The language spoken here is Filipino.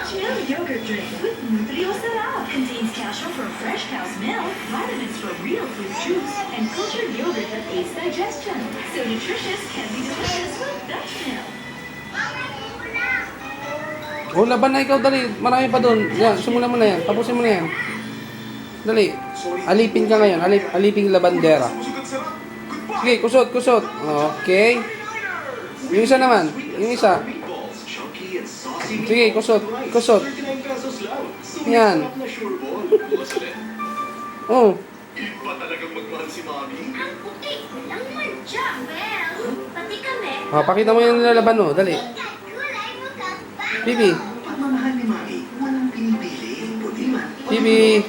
Chill yogurt drink with Nutrio Sarap. Contains calcium from fresh cow's milk, vitamins from real fruit juice, and cultured yogurt that aids digestion. So nutritious can be delicious with Dutch milk. Oh, laban na ikaw, dali. Marami pa doon. Yan, simulan mo na yan. Tapusin mo na yan. Dali. Alipin ka ngayon. Aliping labandera. Sige, kusot. Okay. Yung isa naman. Yung isa. Sige, kusot. Yan. Oh. Iba talagang magmahal si Mami. Ang puti ko lang madya, well, pati kami. Oh, pakita mo yung nilalaban mo. Dali. Kulay mo ka ba? Bibi. Pagmamahal ni Mami, walang pinipili. Puti man. Bibi.